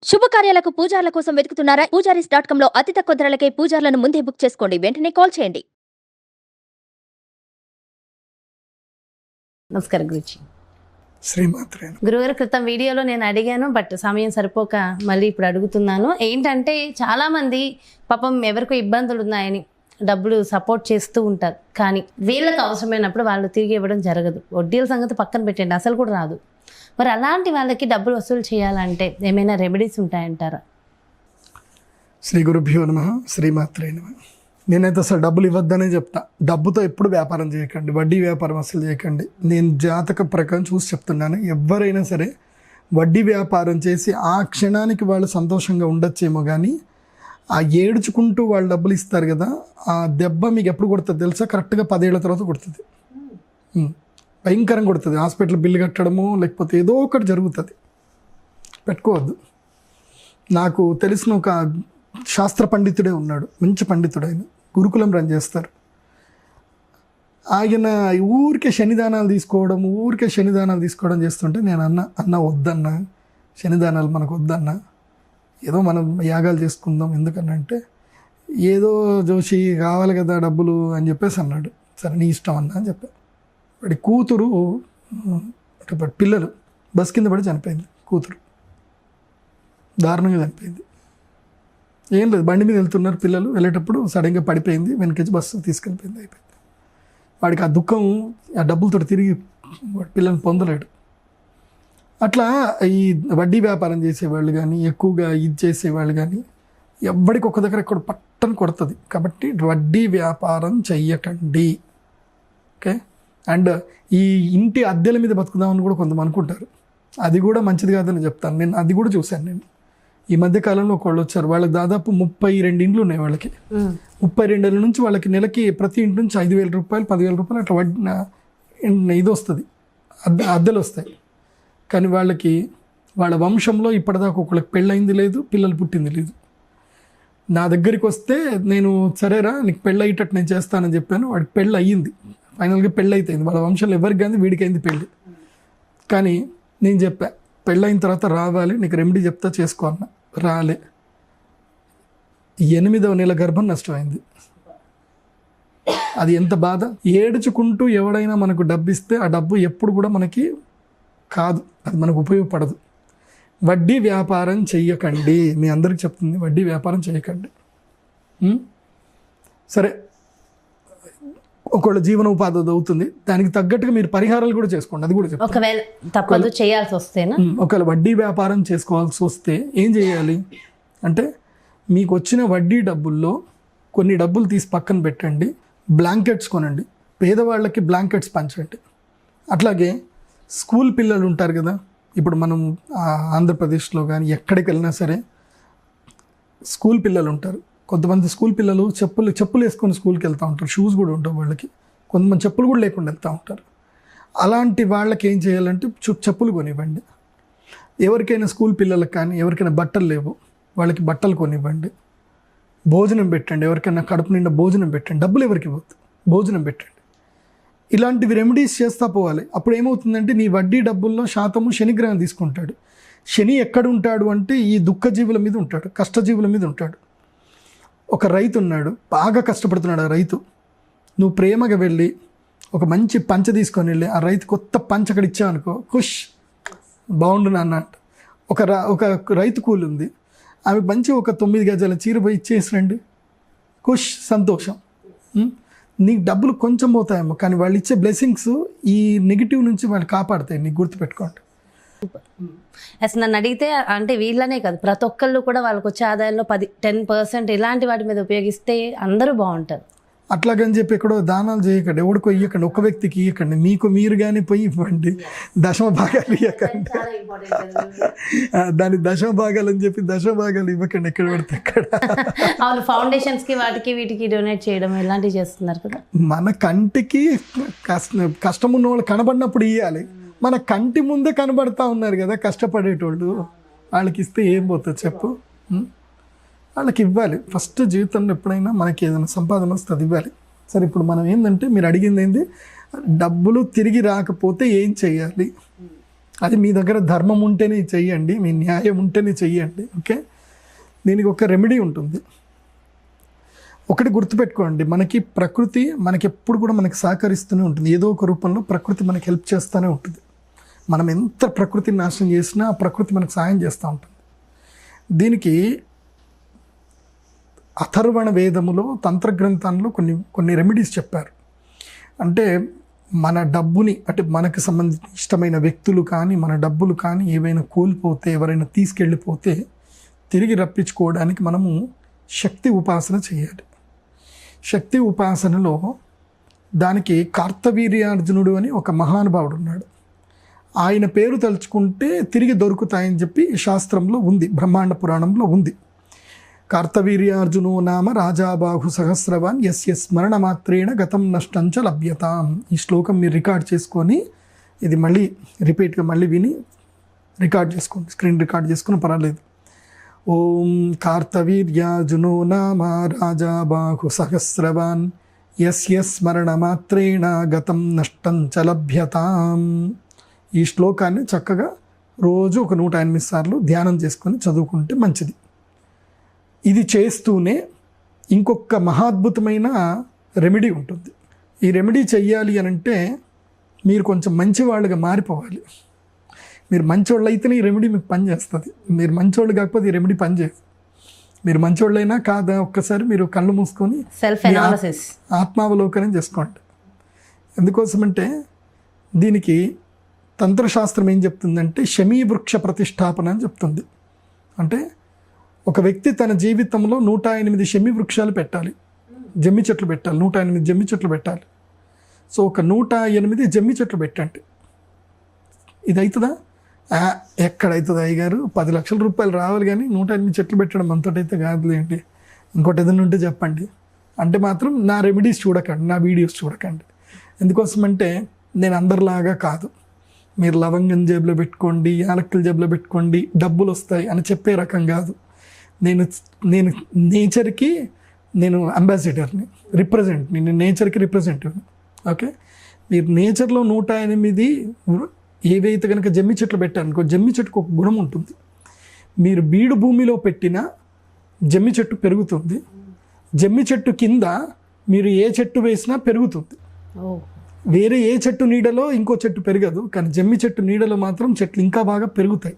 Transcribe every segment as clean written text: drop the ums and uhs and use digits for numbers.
శుభకార్యాలకు పూజార్ల కోసం వెతుకుతున్నారా? పూజారీస్.com లో అతి తక్కువ ధరలకే పూజార్లను ముందే బుక్ చేసుకోండి. వెంటనే కాల్ చేయండి. నమస్కారం గురుజీ. శ్రీమాత్రే. గురుగారు, క్రితం వీడియోలో నేను అడిగాను, బట్ సమయం సరిపోక మళ్ళీ ఇప్పుడు అడుగుతున్నాను. ఏంటంటే చాలామంది పాపం ఎవరికో ఇబ్బందులు ఉన్నాయని డబ్బులు సపోర్ట్ చేస్తూ ఉంటారు, కానీ వీళ్ళకి అవసరమైనప్పుడు వాళ్ళు తిరిగి ఇవ్వడం జరగదు. వడ్డీల సంగతి పక్కన పెట్టండి, అసలు కూడా రాదు. మరి అలాంటి వాళ్ళకి డబ్బులు వసూలు చేయాలంటే ఏమైనా రెమెడీస్ ఉంటాయంటారా? శ్రీ గురుభ్యో నమః. శ్రీమాత్రే నమః. నేనైతే అసలు డబ్బులు ఇవ్వద్దనే చెప్తా. డబ్బుతో ఎప్పుడు వ్యాపారం చేయకండి, వడ్డీ వ్యాపారం అసలు చేయకండి. నేను జాతక ప్రకారం చూసి చెప్తున్నాను, ఎవరైనా సరే వడ్డీ వ్యాపారం చేసి ఆ క్షణానికి వాళ్ళు సంతోషంగా ఉండొచ్చేమో, కానీ ఆ ఏడ్చుకుంటూ వాళ్ళు డబ్బులు ఇస్తారు కదా, ఆ దెబ్బ మీకు ఎప్పుడు కొడుతుంది తెలుసా? కరెక్ట్గా 10 ఏళ్ల తర్వాత కొడుతుంది. భయంకరంగా కొడుతుంది. హాస్పిటల్ బిల్లు కట్టడము లేకపోతే ఏదో ఒకటి జరుగుతుంది. పెట్టుకోవద్దు. నాకు తెలిసిన ఒక శాస్త్ర పండితుడే ఉన్నాడు, మంచి పండితుడు. ఆయన గురుకులం రన్ చేస్తారు. ఆయన ఊరికే శనిదానాలు తీసుకోవడం చేస్తుంటే నేను అన్న వద్దన్నా, శనిదానాలు మనకు వద్దన్నా, ఏదో మనం యాగాలు చేసుకుందాం. ఎందుకనంటే ఏదో జోషి కావాలి కదా డబ్బులు అని చెప్పేసి అన్నాడు. సరే నీ ఇష్టం అన్నా అని చెప్పాను. వాడి కూతురు పిల్లలు బస్ కింద పడి చనిపోయింది. కూతురు దారుణంగా చనిపోయింది. ఏం లేదు, బండి మీద వెళ్తున్నారు పిల్లలు, వెళ్ళేటప్పుడు సడన్గా పడిపోయింది, వెనకొచ్చి బస్సు తీసుకెళ్ళిపోయింది. అయిపోయింది. వాడికి ఆ దుఃఖం, ఆ డబ్బులతో తిరిగి వాడి పిల్లల్ని పొందలేడు. అట్లా ఈ వడ్డీ వ్యాపారం చేసేవాళ్ళు కానీ, ఎక్కువగా ఇది చేసేవాళ్ళు కానీ, ఎవ్వడికి ఒక దగ్గర ఎక్కడ పట్టని కొడుతుంది. కాబట్టి వడ్డీ వ్యాపారం చెయ్యకండి. ఓకే. అండ్ ఈ ఇంటి అద్దెల మీద బతుకుదామని కూడా కొంతమంది అనుకుంటారు. అది కూడా మంచిది కాదని చెప్తాను. నేను అది కూడా చూశాను. నేను ఈ మధ్య కాలంలో ఒకళ్ళు వచ్చారు, వాళ్ళకి దాదాపు 32 ఇండ్లు ఉన్నాయి. వాళ్ళకి 32 ఏళ్ళ నుంచి వాళ్ళకి నెలకి ప్రతి ఇంటి నుంచి 5,000 రూపాయలు 10,000 రూపాయలు అట్లా ఇది వస్తుంది, అద్దెలు వస్తాయి. కానీ వాళ్ళకి వాళ్ళ వంశంలో ఇప్పటిదాకా ఒకళ్ళకి పెళ్ళయింది లేదు, పిల్లలు పుట్టింది లేదు. నా దగ్గరికి వస్తే నేను సరేరా నీకు పెళ్ళి అయ్యేటట్టు నేను చేస్తానని చెప్పాను. వాడికి పెళ్ళి అయ్యింది, ఫైనల్గా పెళ్ళి అయిపోయింది. వాళ్ళ వంశంలో ఎవరికి కానీ వీడికైంది పెళ్ళి. కానీ నేను చెప్పా, పెళ్ళైన తర్వాత రావాలి, నీకు రెమెడీ చెప్తా చేసుకో అన్న. రాలే. 8వ నెల గర్భం నష్టమైంది. అది ఎంత బాధ. ఏడ్చుకుంటూ ఎవడైనా మనకు డబ్బు ఇస్తే ఆ డబ్బు ఎప్పుడు కూడా మనకి కాదు, అది మనకు ఉపయోగపడదు. వడ్డీ వ్యాపారం చెయ్యకండి. మీ అందరికి చెప్తుంది, వడ్డీ వ్యాపారం చేయకండి. సరే, ఒకవేళ జీవన ఉపాధి అవుతుంది, దానికి తగ్గట్టుగా మీరు పరిహారాలు కూడా చేసుకోండి. అది కూడా చెప్తాను. ఒకవేళ తప్పదు చేయాల్సి వస్తేనా, ఒకవేళ వడ్డీ వ్యాపారం చేసుకోవాల్సి వస్తే ఏం చేయాలి అంటే, మీకు వచ్చిన వడ్డీ డబ్బుల్లో కొన్ని డబ్బులు తీసి పక్కన పెట్టండి, బ్లాంకెట్స్ కొనండి, పేదవాళ్ళకి బ్లాంకెట్స్ పంచండి. అట్లాగే స్కూల్ పిల్లలు ఉంటారు కదా, ఇప్పుడు మనం ఆంధ్రప్రదేశ్లో కానీ ఎక్కడికి వెళ్ళినా సరే స్కూల్ పిల్లలు ఉంటారు. కొంతమంది స్కూల్ పిల్లలు చెప్పులు వేసుకొని స్కూల్కి వెళ్తూ ఉంటారు, షూస్ కూడా ఉంటాయి వాళ్ళకి. కొంతమంది చెప్పులు కూడా లేకుండా వెళ్తూ ఉంటారు. అలాంటి వాళ్ళకి ఏం చేయాలంటే చెప్పులు కొనివ్వండి. ఎవరికైనా స్కూల్ పిల్లలకు కానీ ఎవరికైనా బట్టలు లేవు, వాళ్ళకి బట్టలు కొనివ్వండి. భోజనం పెట్టండి, ఎవరికైనా కడుపు నిండా భోజనం పెట్టండి. డబ్బులు ఎవరికి ఇవ్వద్దు, భోజనం పెట్టండి. ఇలాంటివి రెమెడీస్ చేస్తూ పోవాలి. అప్పుడు ఏమవుతుందంటే నీ వడ్డీ డబ్బుల్లో శాతము శనిగ్రహం తీసుకుంటాడు. శని ఎక్కడ ఉంటాడు అంటే ఈ దుఃఖజీవుల మీద ఉంటాడు, కష్టజీవుల మీద ఉంటాడు. ఒక రైతు ఉన్నాడు, బాగా కష్టపడుతున్నాడు. ఆ రైతు, నువ్వు ప్రేమగా వెళ్ళి ఒక మంచి పంచ తీసుకొని వెళ్ళి ఆ రైతు కొత్త పంచ అక్కడ ఇచ్చావనుకో, ఖుష్, బాగుండు నాన్న అంట. ఒక రైతు కూలి ఉంది, ఆమె మంచి ఒక 9 గజాల చీర పోయి ఇచ్చేసి రండి, ఖుష్, సంతోషం. నీకు డబ్బులు కొంచెం పోతాయేమో, కానీ వాళ్ళు ఇచ్చే బ్లెస్సింగ్స్ ఈ నెగిటివ్ నుంచి వాళ్ళు కాపాడుతాయి. నీకు గుర్తుపెట్టుకోండి. అసలు నన్ను అడిగితే అంటే వీళ్ళనే కాదు, ప్రతి ఒక్కళ్ళు కూడా వాళ్ళకి వచ్చే ఆదాయంలో 10% ఇలాంటి వాటి మీద ఉపయోగిస్తే అందరూ బాగుంటారు. అట్లాగని చెప్పి ఎక్కడో దానాలు చేయకండి, ఎవడికో ఇవ్వకండి, ఒక వ్యక్తికి ఇవ్వకండి, మీకు మీరు కానీ పోయి ఇవ్వండి. దశమ భాగాలు ఇవ్వకండి. దాని దశమ భాగాలు అని చెప్పి దశమ భాగాలు ఇవ్వకండి ఎక్కడ పడితే అక్కడ. అవును, ఫౌండేషన్స్కి వాటికి వీటికి డొనేట్ చేయడం ఇలాంటివి చేస్తున్నారు కదా. మన కంటికి కష్టం ఉన్న వాళ్ళు కనబడినప్పుడు ఇవ్వాలి. మన కంటి ముందే కనబడతా ఉన్నారు కదా కష్టపడేటోళ్ళు, వాళ్ళకి ఇస్తే ఏం పోతుంది చెప్పు? వాళ్ళకి ఇవ్వాలి. ఫస్ట్ జీవితంలో ఎప్పుడైనా మనకి ఏదైనా సంపాదన వస్తే అది ఇవ్వాలి. సరే, ఇప్పుడు మనం ఏంటంటే మీరు అడిగింది ఏంది, డబ్బులు తిరిగి రాకపోతే ఏం చేయాలి? అది మీ దగ్గర ధర్మం ఉంటేనే చెయ్యండి, మీ న్యాయం ఉంటేనే చెయ్యండి. ఓకే, దీనికి ఒక రెమెడీ ఉంటుంది. ఒకటి గుర్తుపెట్టుకోండి, మనకి ప్రకృతి మనకి ఎప్పుడు కూడా మనకి సహకరిస్తూనే ఉంటుంది. ఏదో ఒక రూపంలో ప్రకృతి మనకి హెల్ప్ చేస్తూనే ఉంటుంది. మనం ఎంత ప్రకృతిని నాశనం చేసినా ఆ ప్రకృతి మనకు సాయం చేస్తూ ఉంటుంది. దీనికి అథర్వణ వేదములో తంత్రగ్రంథంలో కొన్ని రెమెడీస్ చెప్పారు. అంటే మన డబ్బుని, అంటే మనకు సంబంధించిన ఇష్టమైన వ్యక్తులు కానీ మన డబ్బులు కానీ ఏవైనా కోల్పోతే, ఎవరైనా తీసుకెళ్ళిపోతే తిరిగి రప్పించుకోవడానికి మనము శక్తి ఉపాసన చేయాలి. శక్తి ఉపాసనలో దానికి కార్తవీర్యార్జునుడు అని ఒక మహానుభావుడు ఉన్నాడు. ఆయన పేరు తలుచుకుంటే తిరిగి దొరుకుతాయని చెప్పి శాస్త్రంలో ఉంది, బ్రహ్మాండ పురాణంలో ఉంది. కార్తవీర్యార్జునో నామ రాజాబాహు సహస్రవాన్ యస్య స్మరణ మాత్రేణ గతం నష్టంచ లభ్యతాం. ఈ శ్లోకం మీరు రికార్డ్ చేసుకొని, ఇది మళ్ళీ రిపీట్గా మళ్ళీ విని రికార్డ్ చేసుకోండి, స్క్రీన్ రికార్డ్ చేసుకుని పర్వాలేదు. ఓం కార్తవీర్యార్జునో నామ రాజాబాహు సహస్రవాన్ యస్య స్మరణ మాత్రేణ గతం నష్టంచ లభ్యతాం. ఈ శ్లోకాన్ని చక్కగా రోజు ఒక 108 సార్లు ధ్యానం చేసుకొని చదువుకుంటే మంచిది. ఇది చేస్తూనే ఇంకొక మహాద్భుతమైన రెమెడీ ఉంటుంది. ఈ రెమెడీ చెయ్యాలి అని అంటే మీరు కొంచెం మంచివాళ్ళుగా మారిపోవాలి. మీరు మంచోళ్ళు అయితేనే ఈ రెమెడీ మీకు పనిచేస్తుంది. మీరు మంచోళ్ళు కాకపోతే ఈ రెమెడీ పనిచేయదు. మీరు మంచోళ్ళైనా కాదా ఒక్కసారి మీరు కళ్ళు మూసుకొని సెల్ఫ్ అనాలిసిస్, ఆత్మావలోకనం చేసుకోండి. ఎందుకోసమంటే దీనికి తంత్రశాస్త్రం ఏం చెప్తుందంటే శమీ వృక్ష ప్రతిష్టాపన అని చెప్తుంది. అంటే ఒక వ్యక్తి తన జీవితంలో 108 శమీ వృక్షాలు పెట్టాలి, జమ్మి చెట్లు పెట్టాలి, 108 జమ్మి చెట్లు పెట్టాలి. సో ఒక 108 జమ్మి చెట్లు పెట్టండి. ఇది అవుతుందా? ఎక్కడవుతుంది అయ్యగారు, 10 లక్షల రూపాయలు రావాలి కానీ 108 చెట్లు పెట్టడం అంతటైతే కాదులేండి, ఇంకోటి ఏదైనా ఉంటే చెప్పండి అంటే మాత్రం నా రెమెడీస్ చూడకండి, నా వీడియోస్ చూడకండి. ఎందుకోసమంటే నేను అందరిలాగా కాదు. మీరు లవంగం జేబులో పెట్టుకోండి, యాలక్కుల జేబులో పెట్టుకోండి, డబ్బులు వస్తాయి అని చెప్పే రకం కాదు. నేను నేచర్కి అంబాసిడర్ని, రిప్రజెంట్ని, నేను నేచర్కి రిప్రజెంటేటివ్ని. ఓకే, మీరు నేచర్లో 108 ఏవైతే కనుక జమ్మి చెట్లు పెట్టారనుకో, జమ్మి చెట్టుకు ఒక గుణం ఉంటుంది. మీరు బీడు భూమిలో పెట్టిన జమ్మి చెట్టు పెరుగుతుంది. జమ్మి చెట్టు కింద మీరు ఏ చెట్టు వేసినా పెరుగుతుంది. వేరే ఏ చెట్టు నీడలో ఇంకో చెట్టు పెరగదు, కానీ జమ్మి చెట్టు నీడలో మాత్రం చెట్లు ఇంకా బాగా పెరుగుతాయి.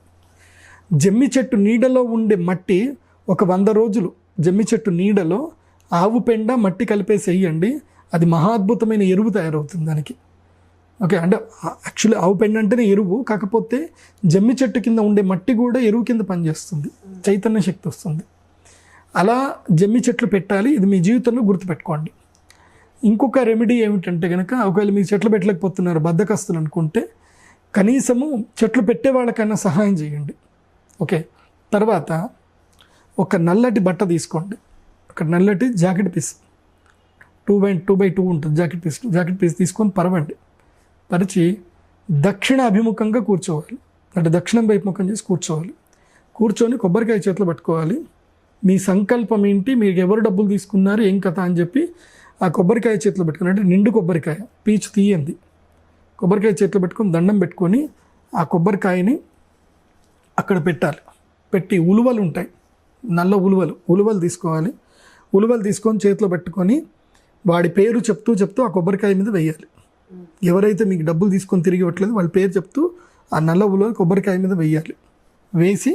జమ్మి చెట్టు నీడలో ఉండే మట్టి ఒక 100 రోజులు జమ్మి చెట్టు నీడలో ఆవు పెండ మట్టి కలిపేసి వేయండి, అది మహాద్భుతమైన ఎరువు తయారవుతుంది దానికి. ఓకే, అంటే యాక్చువల్లీ ఆవు పెండ అంటేనే ఎరువు, కాకపోతే జమ్మి చెట్టు కింద ఉండే మట్టి కూడా ఎరువు కింద పనిచేస్తుంది, చైతన్య శక్తి వస్తుంది. అలా జమ్మి చెట్లు పెట్టాలి. ఇది మీ జీవితంలో గుర్తుపెట్టుకోండి. ఇంకొక రెమెడీ ఏమిటంటే కనుక, ఒకవేళ మీరు చెట్లు పెట్టలేకపోతున్నారు, బద్దకస్తులు అనుకుంటే కనీసము చెట్లు పెట్టే వాళ్ళకైనా సహాయం చేయండి. ఓకే, తర్వాత ఒక నల్లటి బట్ట తీసుకోండి, ఒక నల్లటి జాకెట్ పీస్ 2x2 ఉంటుంది జాకెట్ పీస్ తీసుకొని పరవండి. పరిచి దక్షిణ అభిముఖంగా కూర్చోవాలి, అంటే దక్షిణం వైపు ముఖం చేసి కూర్చోవాలి. కూర్చొని కొబ్బరికాయ చేతిలో పట్టుకోవాలి. మీ సంకల్పం ఏంటి, మీకు ఎవరు డబ్బులు తీసుకున్నారు, ఏం కథ అని చెప్పి ఆ కొబ్బరికాయ చేతిలో పెట్టుకుని, అంటే నిండు కొబ్బరికాయ, పీచు తీయండి, కొబ్బరికాయ చేతిలో పెట్టుకొని దండం పెట్టుకొని ఆ కొబ్బరికాయని అక్కడ పెట్టాలి. పెట్టి ఉలువలు ఉంటాయి, నల్ల ఉలువలు తీసుకోవాలి. ఉలువలు తీసుకొని చేతిలో పెట్టుకొని వాడి పేరు చెప్తూ ఆ కొబ్బరికాయ మీద వేయాలి. ఎవరైతే మీకు డబ్బులు తీసుకొని తిరిగి ఇవ్వట్లేదు వాళ్ళ పేరు చెప్తూ ఆ నల్ల ఉలువలు కొబ్బరికాయ మీద వేయాలి. వేసి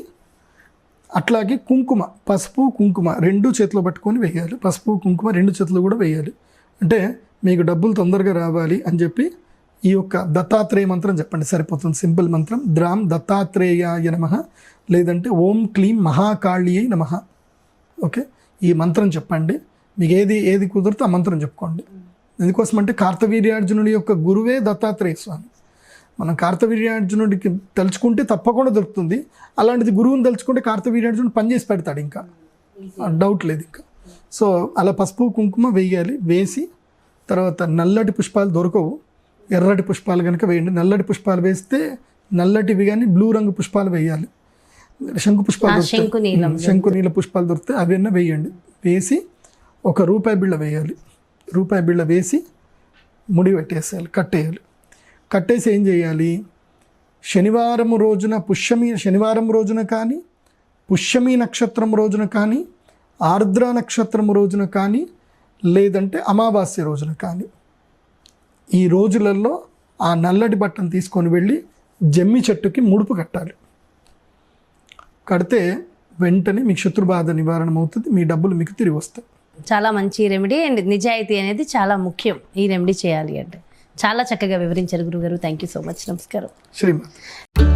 అట్లాగే కుంకుమ, పసుపు కుంకుమ 2 చేతిలో పట్టుకొని వేయాలి. పసుపు కుంకుమ 2 చేతులు కూడా వేయాలి. అంటే మీకు డబ్బులు తొందరగా రావాలి అని చెప్పి ఈ యొక్క దత్తాత్రేయ మంత్రం చెప్పండి, సరిపోతుంది. సింపుల్ మంత్రం, ద్రాం దత్తాత్రేయాయ నమః, లేదంటే ఓం క్లీం మహాకాళియై నమః. ఓకే, ఈ మంత్రం చెప్పండి. మీకు ఏది కుదిరితే ఆ మంత్రం చెప్పుకోండి. ఎందుకోసం అంటే కార్తవీర్యార్జునుడి యొక్క గురువే దత్తాత్రేయ స్వామి. మనం కార్తవీర్యార్జునుడికి తలుచుకుంటే తప్పకుండా దొరుకుతుంది. అలాంటిది గురువుని తలుచుకుంటే కార్తవీర్యార్జునుడు పనిచేసి పెడతాడు, ఇంకా డౌట్ లేదు ఇంకా. సో అలా పసుపు కుంకుమ వేయాలి. వేసి తర్వాత నల్లటి పుష్పాలు దొరకవు, ఎర్రటి పుష్పాలు కనుక వేయండి. నల్లటి పుష్పాలు వేస్తే నల్లటివి కానీ బ్లూ రంగు పుష్పాలు వేయాలి. శంకు పుష్పాలు, శంకునీల పుష్పాలు దొరికితే అవన్నీ వేయండి. వేసి ఒక రూపాయి బిళ్ళ వేయాలి. రూపాయి బిళ్ళ వేసి ముడి పెట్టేసేయాలి, కట్టేయాలి. కట్టేసి ఏం చేయాలి, శనివారం రోజున శనివారం రోజున కానీ, పుష్యమి నక్షత్రం రోజున కానీ, ఆర్ద్ర నక్షత్రం రోజున కానీ, లేదంటే అమావాస్య రోజున కానీ, ఈ రోజులలో ఆ నల్లటి బట్టను తీసుకొని వెళ్ళి జమ్మి చెట్టుకి ముడుపు కట్టాలి. కడితే వెంటనే మీకు శత్రుబాధ నివారణ అవుతుంది, మీ డబ్బులు మీకు తిరిగి వస్తాయి. చాలా మంచి రెమెడీ అండ్ నిజాయితీ అనేది చాలా ముఖ్యం ఈ రెమెడీ చేయాలి అంటే. చాలా చక్కగా వివరించారు గురుగారు. Thank you so much. నమస్కారం. శ్రీమాత.